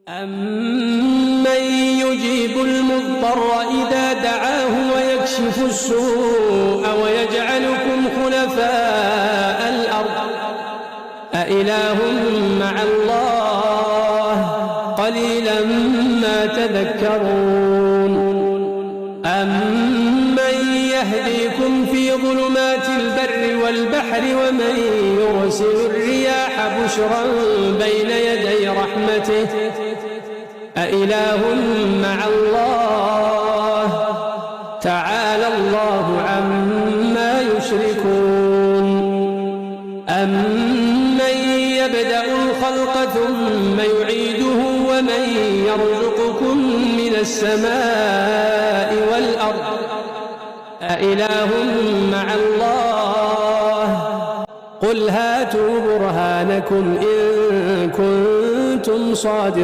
أَمَّن يُجِيبُ الْمُضْطَرَّ إِذَا دَعَاهُ وَيَكْشِفُ السُّوءَ وَيَجْعَلُكُمْ خُلَفَاءَ الْأَرْضِ أَإِلَٰهٌ مَّعَ اللَّهِ قَلِيلًا مَّا تَذَكَّرُونَ أَمَّن يَهْدِيكُمْ فِي ظُلُمَاتِ الْبَرِّ وَالْبَحْرِ وَمَن يُرْسِلُ الرِّيَاحَ بُشْرًا بَيْنَ يَدَيْ رَحْمَتِهِ أإله مع الله تعالى الله عما يشركون أمن يبدأ الخلق ثم يعيده ومن يرزقكم من السماء والأرض أإله مع الله قل هاتوا برهانكم إن كنتم صادقين